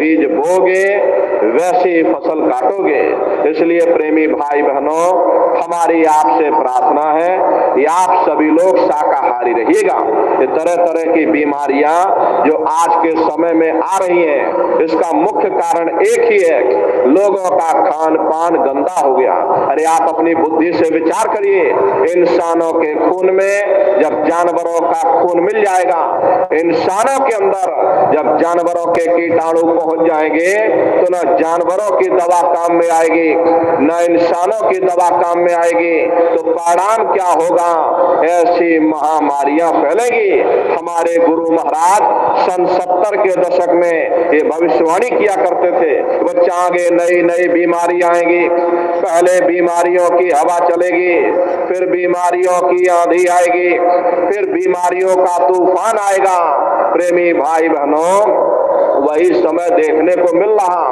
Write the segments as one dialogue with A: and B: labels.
A: बीज बोगे वैसी फसल काटोगे। इसलिए प्रेमी भाई बहनों, हमारी आपसे प्रार्थना है कि आप सभी लोग शाकाहारी रहिएगा। ये तरह तरह की बीमारियां जो आज के समय में आ रही हैं, इसका मुख्य कारण एक ही है, लोगों का खान पान गंदा हो गया। अरे आप अपनी बुद्धि से विचार करिए, इंसानों के खून में जब जानवरों का खून मिल जाएगा, इंसानों के अंदर जब जानवरों के कीटाणु पहुंच जाएंगे, तो न जानवरों की दवा काम में आएगी, न इंसानों की दवा काम में आएगी। तो परिणाम क्या होगा? ऐसी महामारियां फैलेगी। हमारे गुरु महाराज सन 70 के दशक में ये भविष्यवाणी किया करते थे, बच्चा आगे नई नई बीमारी आएगी। पहले बीमारियों की हवा चलेगी, फिर बीमारियों की आंधी आएगी, फिर बीमारियों का तूफान आएगा। प्रेमी भाई बहनों, वही समय देखने को मिल रहा।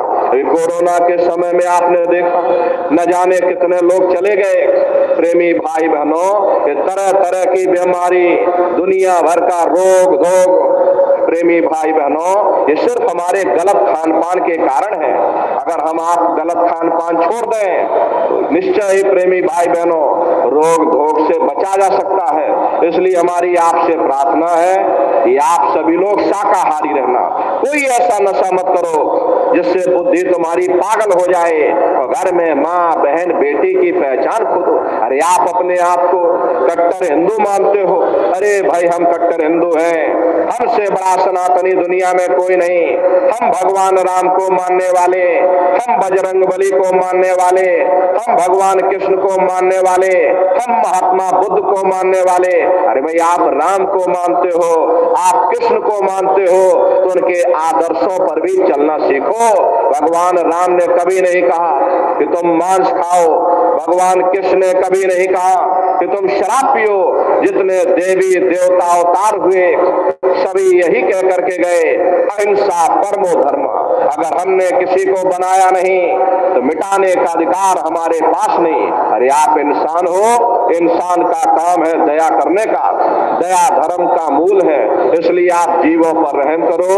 A: कोरोना के समय में आपने देखा, न जाने कितने लोग चले गए। प्रेमी भाई बहनों, ये तरह तरह की बीमारी, दुनिया भर का रोग धोग, प्रेमी भाई बहनों, ये सिर्फ हमारे गलत खान पान के कारण है। अगर हम आप गलत खान पान छोड़ दें तो निश्चय ही प्रेमी भाई बहनों, रोग धोग से बचा जा सकता है। इसलिए हमारी आपसे प्रार्थना है कि आप सभी लोग शाकाहारी रहना। कोई ऐसा नशा मत करो जिससे बुद्धि तुम्हारी पागल हो जाए और घर में माँ बहन बेटी की पहचान खो दो। अरे आप अपने आप को कट्टर हिंदू मानते हो, अरे भाई हम कट्टर हिंदू हैं, हमसे बड़ा सनातनी दुनिया में कोई नहीं। हम भगवान राम को मानने वाले, हम बजरंग बली को मानने वाले, हम भगवान कृष्ण को मानने वाले, हम महात्मा बुद्ध को मानने वाले। अरे भाई आप राम को मानते हो, आप कृष्ण को मानते हो, तो उनके आदर्शों पर भी चलना सीखो। भगवान राम ने कभी नहीं कहा कि तुम मांस खाओ, भगवान कृष्ण ने कभी नहीं कहा कि तुम शराब पियो। जितने देवी देवता अवतार हुए सभी यही कह करके गए, अहिंसा परमो धर्म। अगर हमने किसी को बनाया नहीं तो मिटाने का अधिकार हमारे पास नहीं। अरे आप इंसान हो, इंसान का काम है दया करने का, दया धर्म का मूल है। इसलिए आप जीवों पर रहम करो,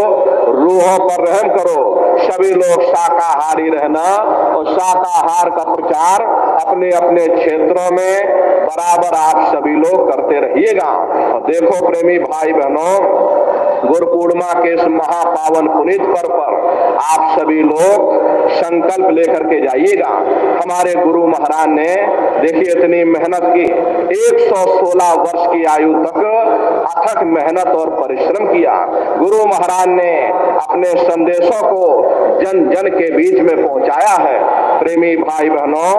A: रूहों पर रहम करो। सभी लोग शाकाहारी रहना और शाकाहार का प्रचार अपने अपने क्षेत्रों में बराबर आप सभी लोग करते रहिएगा। और देखो प्रेमी भाई बहनों, गुरु पूर्णिमा के इस महापावन पुनीत पर्व पर आप सभी लोग संकल्प लेकर के जाइएगा। हमारे गुरु महाराज ने देखिए इतनी मेहनत की, 116 वर्ष की आयु तक अथक मेहनत और परिश्रम किया। गुरु महाराज ने अपने संदेशों को जन जन के बीच में पहुंचाया है। प्रेमी भाई बहनों,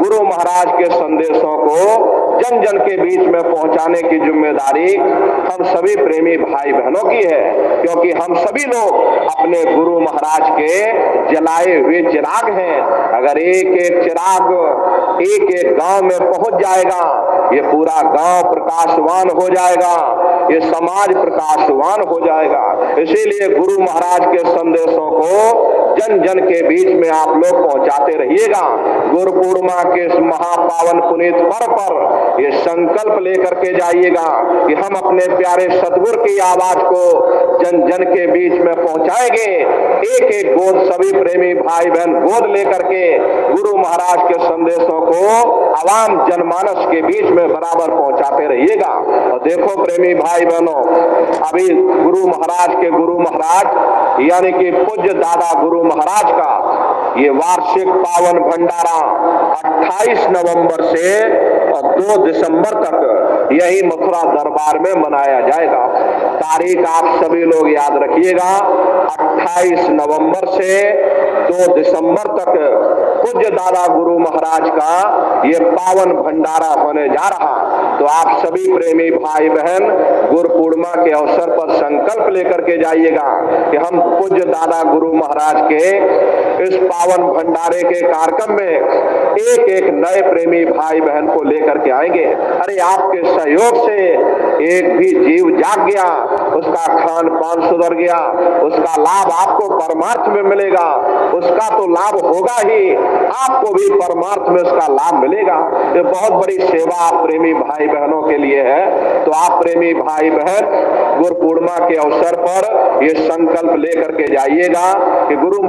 A: गुरु महाराज के संदेशों को जन जन के बीच में पहुंचाने की जिम्मेदारी हम सभी प्रेमी भाई बहनों की है, क्योंकि हम सभी लोग अपने गुरु महाराज के जलाए हुए चिराग हैं। अगर एक एक चिराग एक एक गांव में पहुंच जाएगा, ये पूरा गांव प्रकाशवान हो जाएगा, ये समाज प्रकाशवान हो जाएगा। इसीलिए गुरु महाराज के संदेशों को जन जन के बीच में आप लोग पहुंचाते रहिएगा। गुरु पूर्णिमा के इस महापावन पुनीत पर्व पर ये संकल्प लेकर के जाइएगा कि हम अपने प्यारे सतगुरु की आवाज को जन जन के बीच में पहुंचाएंगे। एक एक गोद सभी प्रेमी भाई बहन गोद लेकर के गुरु महाराज के संदेशों को आवाम जनमानस के बीच में बराबर पहुंचाते रहिएगा। और देखो प्रेमी भाई बहनों, अभी गुरु महाराज यानी कि पूज्य दादा गुरु महाराज का ये वार्षिक पावन भंडारा 28 नवंबर से और 2 दिसंबर तक यही मथुरा दरबार में मनाया जाएगा। तारीख आप सभी लोग याद रखिएगा, 28 नवंबर से 2 दिसंबर तक पूज्य दादा गुरु महाराज का ये पावन भंडारा होने जा रहा। तो आप सभी प्रेमी भाई बहन गुरु पूर्णिमा के अवसर पर संकल्प लेकर के जाइएगा कि हम पूज्य दादा गुरु महाराज के इस पावन भंडारे के कार्यक्रम में एक एक नए प्रेमी भाई बहन को लेकर के आएंगे। अरे आपके सहयोग से एक भी जीव जाग गया, उसका खान पान सुधर गया, उसका लाभ आपको परमार्थ में मिलेगा, उसका तो लाभ होगा ही, आपको भी परमार्थ में उसका लाभ मिलेगा। ये बहुत बड़ी सेवा आप प्रेमी भाई बहनों के लिए है। तो आप प्रेमी भाई बहन गुरु पूर्णिमा के अवसर पर ये संकल्प लेकर के जाइएगा कि गुरु